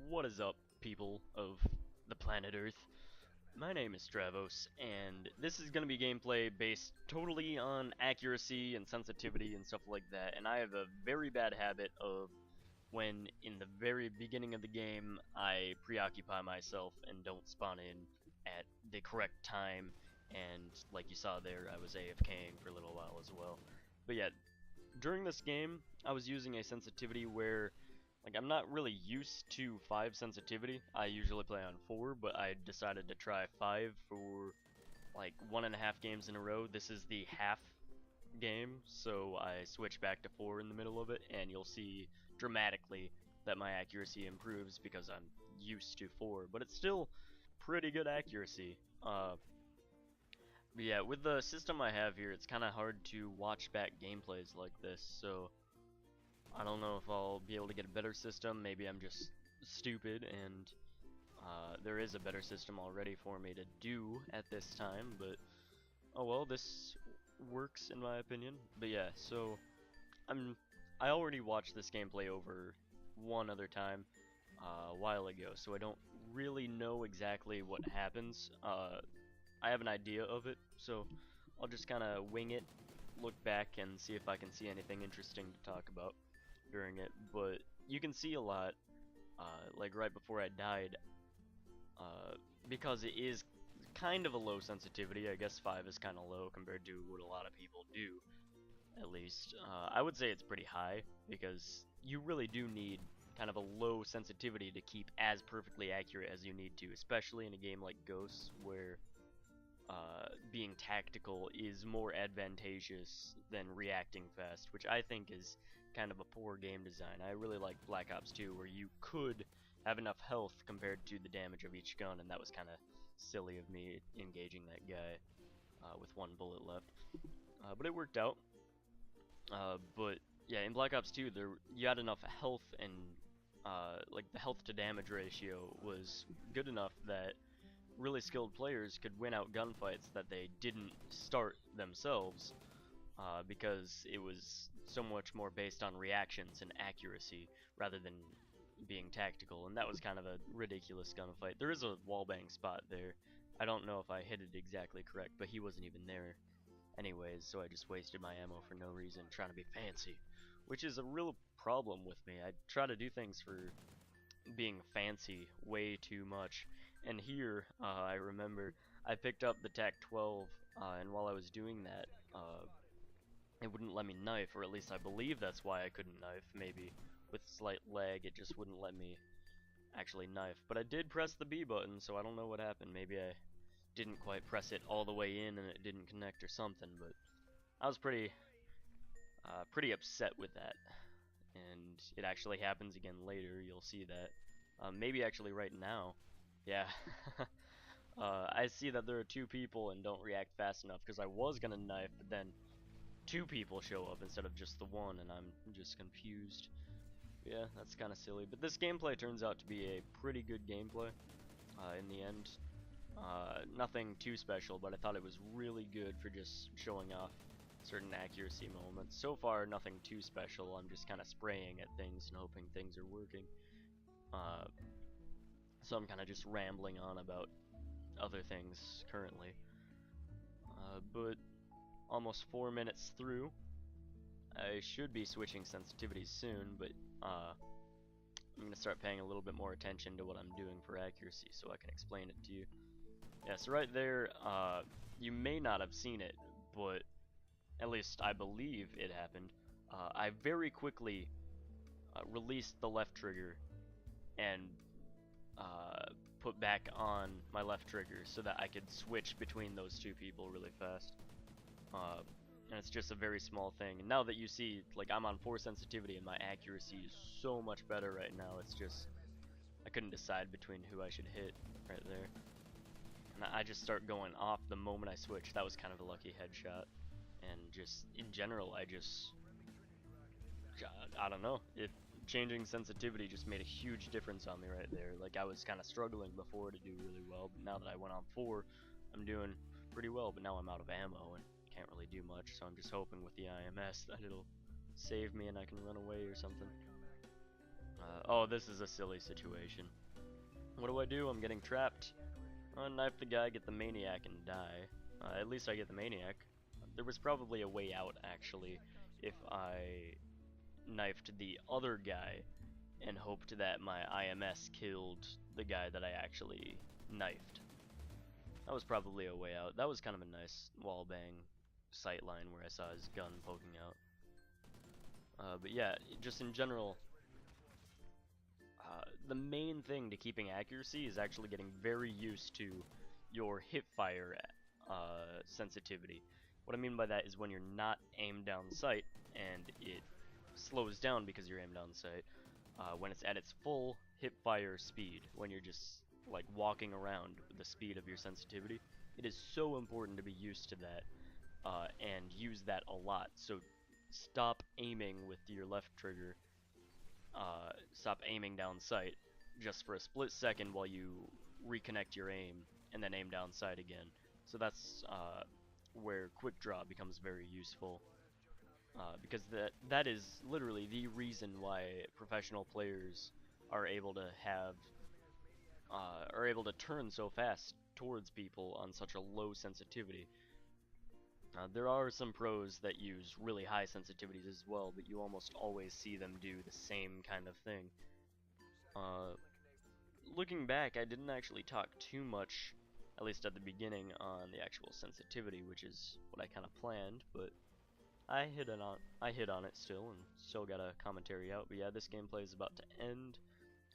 What is up, people of the planet Earth? My name is Stravos, and this is going to be gameplay based totally on accuracy and sensitivity and stuff like that, and I have a very bad habit of when in the very beginning of the game I preoccupy myself and don't spawn in at the correct time, and like you saw there, I was AFKing for a little while as well. But yeah, during this game, I was using a sensitivity where I'm not really used to 5 sensitivity. I usually play on 4, but I decided to try 5 for like 1.5 games in a row. This is the half game, so I switched back to 4 in the middle of it, and you'll see dramatically that my accuracy improves because I'm used to 4, but it's still pretty good accuracy. But yeah, with the system I have here, it's kind of hard to watch back gameplays like this, so I don't know if I'll be able to get a better system. Maybe I'm just stupid and there is a better system already for me to do at this time, but oh well, this works in my opinion. But yeah, so I already watched this gameplay over one other time a while ago, so I don't really know exactly what happens. I have an idea of it, so I'll just kind of wing it, look back, and see if I can see anything interesting to talk about during it. But you can see a lot, like right before I died, because it is kind of a low sensitivity. I guess 5 is kind of low compared to what a lot of people do, at least. I would say it's pretty high, because you really do need kind of a low sensitivity to keep as perfectly accurate as you need to, especially in a game like Ghosts, where being tactical is more advantageous than reacting fast, which I think is kind of a poor game design. I really like Black Ops 2, where you could have enough health compared to the damage of each gun, and that was kind of silly of me engaging that guy with 1 bullet left. But it worked out. But yeah, in Black Ops 2, you had enough health, and like the health to damage ratio was good enough that really skilled players could win out gunfights that they didn't start themselves, because it was so much more based on reactions and accuracy rather than being tactical, and that was kind of a ridiculous gunfight. There is a wallbang spot there. I don't know if I hit it exactly correct, but he wasn't even there anyways, so I just wasted my ammo for no reason trying to be fancy, which is a real problem with me. I try to do things for being fancy way too much, and here I remember I picked up the TAC-12, and while I was doing that, it wouldn't let me knife, or at least I believe that's why I couldn't knife. Maybe with slight lag it just wouldn't let me actually knife, but I did press the B button, so I don't know what happened. Maybe I didn't quite press it all the way in and it didn't connect or something, but I was pretty upset with that. And it actually happens again later, you'll see that. Maybe actually right now. Yeah. I see that there are 2 people and don't react fast enough, because I was gonna knife, but then 2 people show up instead of just the 1, and I'm just confused. Yeah, that's kind of silly. But this gameplay turns out to be a pretty good gameplay in the end. Nothing too special, but I thought it was really good for just showing off certain accuracy moments. So far, nothing too special. I'm just kind of spraying at things and hoping things are working. So I'm kind of just rambling on about other things currently. But almost 4 minutes through, I should be switching sensitivities soon, but I'm going to start paying a little bit more attention to what I'm doing for accuracy so I can explain it to you. Yeah, so right there, you may not have seen it, but at least I believe it happened. I very quickly released the left trigger and put back on my left trigger so that I could switch between those 2 people really fast. And it's just a very small thing. And now that you see, like, I'm on 4 sensitivity and my accuracy is so much better right now, it's just, I couldn't decide between who I should hit right there. And I just start going off the moment I switch. That was kind of a lucky headshot. And just, in general, I don't know, changing sensitivity just made a huge difference on me right there. Like, I was kind of struggling before to do really well, but now that I went on 4, I'm doing pretty well, but now I'm out of ammo and can't really do much, so I'm just hoping with the IMS that it'll save me and I can run away or something. Oh, this is a silly situation. What do? I'm getting trapped. Knife the guy, get the maniac, and die. At least I get the maniac. There was probably a way out, actually, if I knifed the other guy and hoped that my IMS killed the guy that I actually knifed. That was probably a way out. That was kind of a nice wallbang sightline where I saw his gun poking out. But yeah, just in general, the main thing to keeping accuracy is actually getting very used to your hipfire sensitivity. What I mean by that is when you're not aimed down sight and it slows down because you're aimed down sight. When it's at its full hipfire speed, when you're just like walking around with the speed of your sensitivity, it is so important to be used to that and use that a lot. So stop aiming with your left trigger. Stop aiming down sight just for a split second while you reconnect your aim and then aim down sight again. So that's where quick draw becomes very useful, because that is literally the reason why professional players are able to turn so fast towards people on such a low sensitivity. There are some pros that use really high sensitivities as well, but you almost always see them do the same kind of thing. Looking back, I didn't actually talk too much, at least at the beginning, on the actual sensitivity, which is what I kind of planned, but I hit on it still, and still got a commentary out. But yeah, this gameplay is about to end.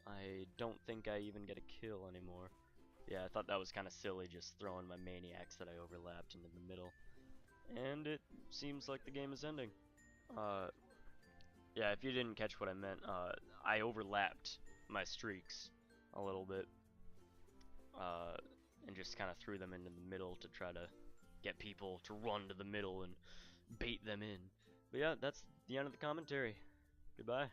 I don't think I even get a kill anymore. Yeah, I thought that was kind of silly, just throwing my maniacs that I overlapped into the middle. And it seems like the game is ending. Yeah, if you didn't catch what I meant, I overlapped my streaks a little bit, and just kind of threw them into the middle to try to get people to run to the middle and bait them in. But yeah, that's the end of the commentary. Goodbye.